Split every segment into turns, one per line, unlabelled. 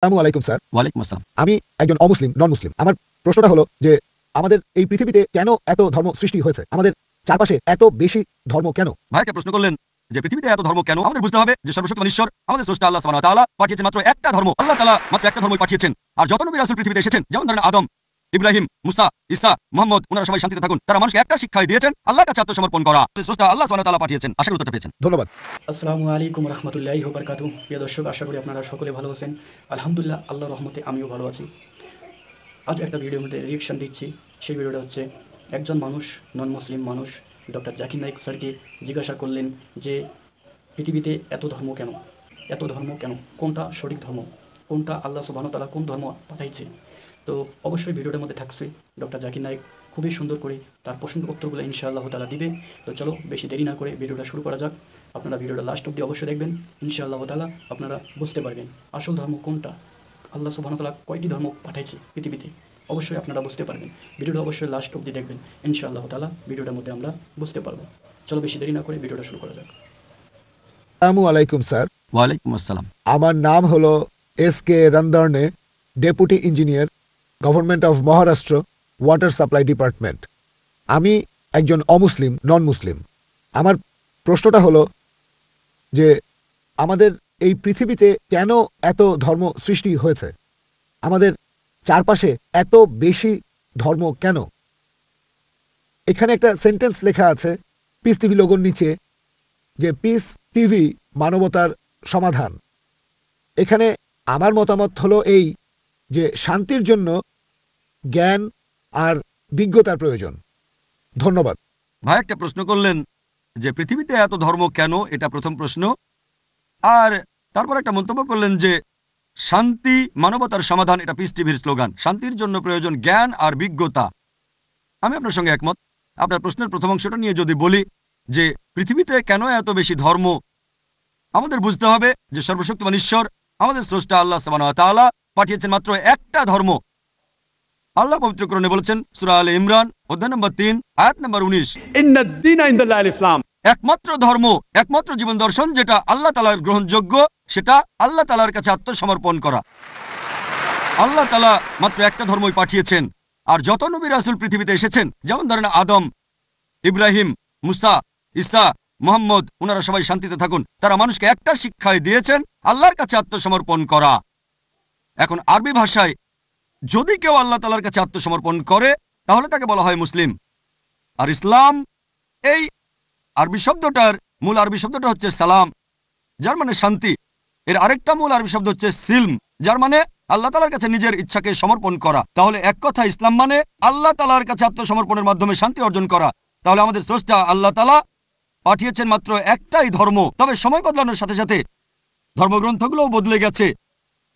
আসসালামু আলাইকুম স্যার।
ওয়ালাইকুম আসসালাম।
আমি একজন অমুসলিম, নন মুসলিম। আমার প্রশ্নটা হলো যে আমাদের এই পৃথিবীতে কেন এত ধর্ম সৃষ্টি হয়েছে? আমাদের চারপাশে এত বেশি ধর্ম কেন?
ভাই একটা প্রশ্ন করলেন যে পৃথিবীতে এত ধর্ম কেন? আমাদের বুঝতে হবে যে সর্বশক্তিমান ঈশ্বর আমাদের স্রষ্টা আল্লাহ সুবহানাহু ওয়া তাআলা পাঠিয়েছেন মাত্র একটা ধর্ম। আল্লাহ তাআলা মাত্র একটা ধর্মই পাঠিয়েছেন। আর যত নবী রাসূল পৃথিবীতে এসেছেন, যেমন ধরেন আদম, ইব্রাহিম, মুসা, ঈসা, মুহাম্মদ, ওনারা সবাই শান্তিতে থাকুন। তারা মানুষকে একটা শিক্ষাই দিয়েছেন, আল্লাহর কাছে আত্মসমর্পণ করা। স্রষ্টা আল্লাহ সুবহানাহু ওয়া তাআলা পাঠিয়েছেন। আশা করি উত্তরটা পেয়েছেন।
ধন্যবাদ।
আসসালামু আলাইকুম রহমতুল্লাহি ওয়া বারাকাতুহু। প্রিয় দর্শক, আশা করি আপনারা সকলে ভালো আছেন। আলহামদুলিল্লাহ, আল্লাহর রহমতে আমিও ভালো আছি। আজ একটা ভিডিওর মধ্যে রিয়েকশন দিচ্ছি। সেই ভিডিওটা হচ্ছে একজন মানুষ, নন মুসলিম মানুষ, ডক্টর জাকির নায়েক স্যারকে জিজ্ঞাসা করলেন যে পৃথিবীতে এত ধর্ম কেন, এত ধর্ম কেন, কোনটা সঠিক ধর্ম, কোনটা আল্লাহ সুবহানাহু ওয়া তাআলা কোন ধর্ম পাঠাইছে। তো অবশ্যই ভিডিওটার মধ্যে থাকছে ডক্টর জাকির নায়েক খুবই সুন্দর করে তার প্রশ্নের উত্তরগুলো ইনশাআল্লাহ তাআলা দিবে। তো চলো বেশি দেরি না করে ভিডিওটা শুরু করা যাক। আপনারা ভিডিওটা লাস্ট অবধি অবশ্যই দেখবেন, ইনশাআল্লাহ তাআলা আপনারা বুঝতে পারবেন আসল ধর্ম কোনটা, আল্লাহ সুবহানাহু ওয়া তাআলা কয়টি ধর্ম পাঠাইছে পৃথিবীতে। অবশ্যই আপনারা বুঝতে পারবেন। ভিডিওটা অবশ্যই লাস্ট অবধি দেখবেন, ইনশাআল্লাহ তাআলা ভিডিওটার মধ্যে আমরা বুঝতে পারবো। চলো বেশি দেরি না করে ভিডিওটা শুরু করা যাক।
আসসালামু আলাইকুম স্যার।
ওয়ালাইকুম আসসালাম।
আমার নাম হলো এস.কে. রন্দর্নে, deputy engineer, government of Maharashtra, water supply department. আমি একজন অমুসলিম, নন মুসলিম। আমার প্রশ্নটা হলো যে আমাদের এই পৃথিবীতে কেন এত ধর্ম সৃষ্টি হয়েছে? আমাদের চারপাশে এত বেশি ধর্ম কেন? এখানে একটা সেন্টেন্স লেখা আছে পিস টিভি লোগোর নিচে, যে পিস টিভি মানবতার সমাধান। এখানে আমার মতামত হলো এই যে শান্তির জন্য জ্ঞান আর বিজ্ঞতার প্রয়োজন। ধন্যবাদ।
ভাই একটা প্রশ্ন করলেন যে পৃথিবীতে এত ধর্ম কেন, এটা প্রথম প্রশ্ন। আর তারপর একটা মন্তব্য করলেন যে শান্তি মানবতার সমাধান, এটা পিস টিভির স্লোগান। শান্তির জন্য প্রয়োজন জ্ঞান আর বিজ্ঞতা। আমি আপনার সঙ্গে একমত। আপনার প্রশ্নের প্রথম অংশটা নিয়ে যদি বলি যে পৃথিবীতে কেন এত বেশি ধর্ম, আমাদের বুঝতে হবে যে সর্বশক্তিমান ঈশ্বর আমাদের স্রষ্টা আল্লাহ সুবহানাহু ওয়া তাআলা পাঠিয়েছেন মাত্র একটা ধর্ম। আল্লাহ পবিত্র কোরআনে বলেছেন সূরা আলে ইমরান অধ্যায় নম্বর 3 আয়াত নম্বর 19,
ইন্নাদ-দীনা ইনদাল্লাহিল ইসলাম।
একমাত্র ধর্ম, একমাত্র জীবন দর্শন যেটা আল্লাহ তাআলার গ্রহণযোগ্য, সেটা আল্লাহ তাআলার কাছে আত্মসমর্পণ করা। আল্লাহ তাআলা মাত্র একটা ধর্মই পাঠিয়েছেন। আর যত নবী রাসূল পৃথিবীতে এসেছেন, যেমন ধরেন আদম, ইব্রাহিম, মুসা, ঈসা, মুহাম্মদ, ওনারা সবাই শান্তিতে থাকুন। তারা মানুষকে একটা শিক্ষাই দিয়েছেন, আল্লাহর কাছে আত্মসমর্পণ করা। এখন আরবি ভাষায় যদি কেউ আল্লাহ তাআলার কাছে আত্মসমর্পণ করে তাহলে তাকে বলা হয় মুসলিম। আর ইসলাম, এই আরবি শব্দটার মূল আরবি শব্দটা হচ্ছে সালাম, যার মানে শান্তি। এর আরেকটা মূল আরবি শব্দ হচ্ছে সিলম, যার মানে আল্লাহ তাআলার কাছে নিজের ইচ্ছাকে সমর্পণ করা। তাহলে এক কথা ইসলাম মানে আল্লাহ তাআলার কাছে আত্মসমর্পণের মাধ্যমে শান্তি অর্জন করা। তাহলে আমাদের স্রষ্টা আল্লাহ তাআলা পাঠিয়েছেন মাত্র একটাই ধর্ম। তবে সময় বদলানোর সাথে সাথে ধর্মগ্রন্থগুলোও বদলে গেছে,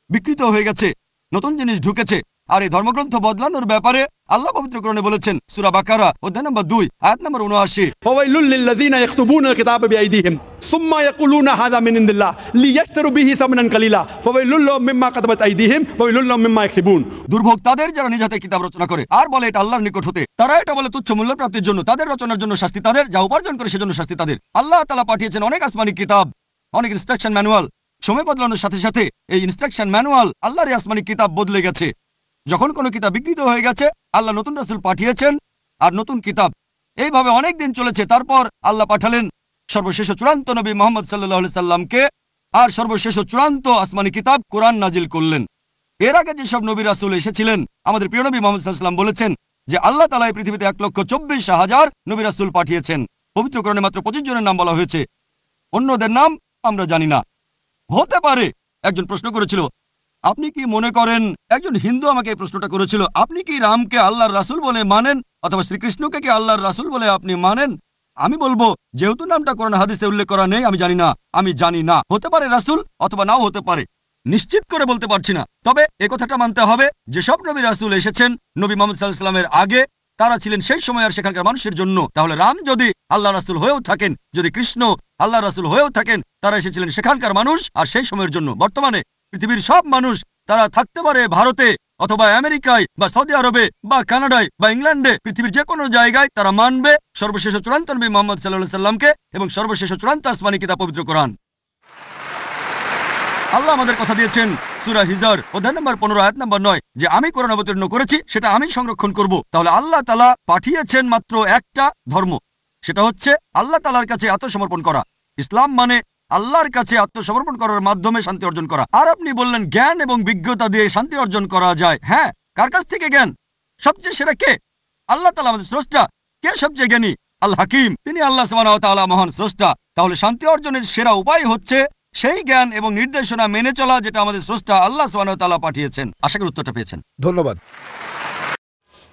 বিকৃত হয়ে গেছে, নতুন জিনিস ঢুকেছে। আর এই ধর্মগ্রন্থ বদলানোর ব্যাপারে আল্লাহ পবিত্র কোরআনে বলেছেন সূরা বাকারা অধ্যায় নম্বর 2 আয়াত নম্বর 79,
ফাওয়াইলুল লিল্লাযীনা ইয়াকতুবুনা আল-কিতাবা বিআইদিহিম সুম্মা ইয়াকুলুনা হাযা মিন ইনদিল্লাহ লিয়াশতারু বিহি সামানান কালিলা ফাওয়াইলুল লাহুম মিম্মা কাতাবাত আইদিহিম ওয়াইলুল লাহুম মিম্মা ইয়াকসিবুন।
দুর্ভোগ তাদের যারা নিজ হাতে কিতাব রচনা করে আর বলে এটা আল্লাহর নিকট হতে। তারা এটা বলে তুচ্ছ মূল্য প্রাপ্তির জন্য। তাদের রচনার জন্য শাস্তি তাদের, যা উপার্জন করে সেজন্য শাস্তি তাদের। আল্লাহ তাআলা পাঠিয়েছেন অনেক আসমানি কিতাব, অনেক ইনস্ট্রাকশন ম্যানুয়াল। সময় বদলানোর সাথে সাথে এই ইনস্ট্রাকশন ম্যানুয়াল, আল্লাহর এই আসমানি কিতাব বদলে গেছে। যখন কোনো কিতাব বিকৃত হয়ে গেছে, আল্লাহ নতুন রাসূল পাঠিয়েছেন আর নতুন কিতাব। এইভাবে অনেক দিন চলেছে। তারপর আল্লাহ পাঠালেন সর্বশেষ ও চূড়ান্ত নবী মুহাম্মদ সাল্লাল্লাহু আলাইহি সাল্লামকে, আর সর্বশেষ ও চূড়ান্ত আসমানি কিতাব কোরআন নাজিল করলেন। এর আগে যেসব নবী রাসূল এসেছিলেন, আমাদের প্রিয় নবী মুহাম্মদ সাল্লাল্লাহু আলাইহি সাল্লাম বলেছেন যে আল্লাহ তাআলা এই পৃথিবীতে 1,24,000 নবী রাসূল পাঠিয়েছেন। পবিত্র কোরআনে মাত্র 25 জনের নাম বলা হয়েছে, অন্যদের নাম আমরা জানি না। হতে পারে একজন প্রশ্ন করেছিল, আপনি কি মনে করেন, একজন হিন্দু আমাকে এই প্রশ্নটা করেছিল, আপনি কি রামকে আল্লাহর রাসূল বলে মানেন, অথবা শ্রীকৃষ্ণকে কি আল্লাহর রাসূল বলে আপনি মানেন? আমি বলবো, যেহেতু নামটা কোরআন হাদিসে উল্লেখ করা নেই, আমি জানি না। হতে পারে রাসূল, অথবা নাও হতে পারে, নিশ্চিত করে বলতে পারছি না। তবে কথাটা মানতে হবে, যেসব নবী রাসূল এসেছেন নবী মুহাম্মদ সাল্লাল্লাহু আলাইহি ওয়াসাল্লামের আগে, তারা ছিলেন সেই সময় আর সেখানকার মানুষের জন্য। তাহলে রাম যদি আল্লাহ রাসূল হয়েও থাকেন, যদি কৃষ্ণ আল্লাহ রাসূল হয়েও থাকেন, তারা এসেছিলেন সেখানকার মানুষ আর সেই সময়ের জন্য। বর্তমানে পৃথিবীর সব মানুষ, তারা থাকতে পারে ভারতে অথবা আমেরিকায় বা সৌদি আরবে বা কানাডায় বা ইংল্যান্ডে, পৃথিবীর যে কোনো জায়গায় তারা মানবে সর্বশেষ চূড়ান্ত নবী মুহাম্মদ সাল্লাল্লাহু আলাইহি সাল্লামকে এবং সর্বশেষ চূড়ান্ত আসমানি কিতাব পবিত্র কোরআন। আল্লাহ আমাদের কথা দিয়েছেন সূরা হিজর অধ্যায় নম্বর 15 আয়াত নম্বর 9 যে আমি কোরআন অবতীর্ণ করেছি সেটা আমি সংরক্ষণ করব। তাহলে আল্লাহ তাআলা পাঠিয়েছেন মাত্র একটা ধর্ম, সেটা হচ্ছে আল্লাহ তাআলার কাছে আত্মসমর্পণ করা। ইসলাম মানে আল্লাহর কাছে আত্মসমর্পণ করার মাধ্যমে শান্তি অর্জন করা। আর আপনি বললেন জ্ঞান এবং বিজ্ঞতা দিয়ে শান্তি অর্জন করা যায়। হ্যাঁ, কার কাছ থেকে জ্ঞান? সবচেয়ে সেরা কে? আল্লাহ তাআলা আমাদের স্রষ্টা। কে সবচেয়ে জ্ঞানী? আল হাকিম, তিনি আল্লাহ সুবহানাহু ওয়া তাআলা মহান স্রষ্টা। তাহলে শান্তি অর্জনের সেরা উপায় হচ্ছে সেই জ্ঞান এবং নির্দেশনা মেনে চলা যেটা আমাদের স্রষ্টা আল্লাহ সুবহানাহু ওয়া তাআলা পাঠিয়েছেন। আশা করি উত্তরটা পেয়েছেন।
ধন্যবাদ।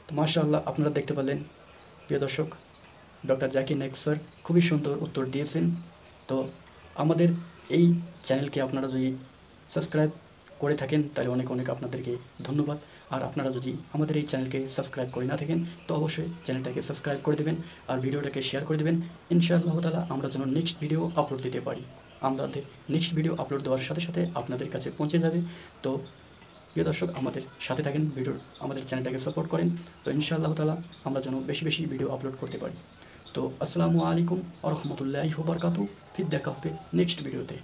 তো মাশাআল্লাহ, আপনারা দেখতে পেলেন প্রিয় দর্শক, ডক্টর জাকির নায়েক স্যার খুবই সুন্দর উত্তর দিয়েছেন। তো আমাদের এই চ্যানেলকে আপনারা যদি সাবস্ক্রাইব করে থাকেন তাহলে অনেক অনেক আপনাদেরকে ধন্যবাদ। আর আপনারা যদি আমাদের এই চ্যানেলকে সাবস্ক্রাইব করে না থাকেন তো অবশ্যই চ্যানেলটাকে সাবস্ক্রাইব করে দেবেন আর ভিডিওটাকে শেয়ার করে দেবেন। ইনশাআল্লাহ তাআলা আমরা যেন নেক্সট ভিডিও আপলোড দিতে পারি। আমাদের নেক্সট ভিডিও আপলোড দেওয়ার সাথে সাথে আপনাদের কাছে পৌঁছে যাবে। তো প্রিয় দর্শক, আমাদের সাথে থাকেন, আমাদের চ্যানেলটাকে সাপোর্ট করেন। তো ইনশাআল্লাহ তাআলা আমরা যেন বেশি বেশি ভিডিও আপলোড করতে পারি। তো আসসালামু আলাইকুম ওয়া রাহমাতুল্লাহি ওয়া বারাকাতুহু। ফির দেখা হবে নেক্সট ভিডিওতে।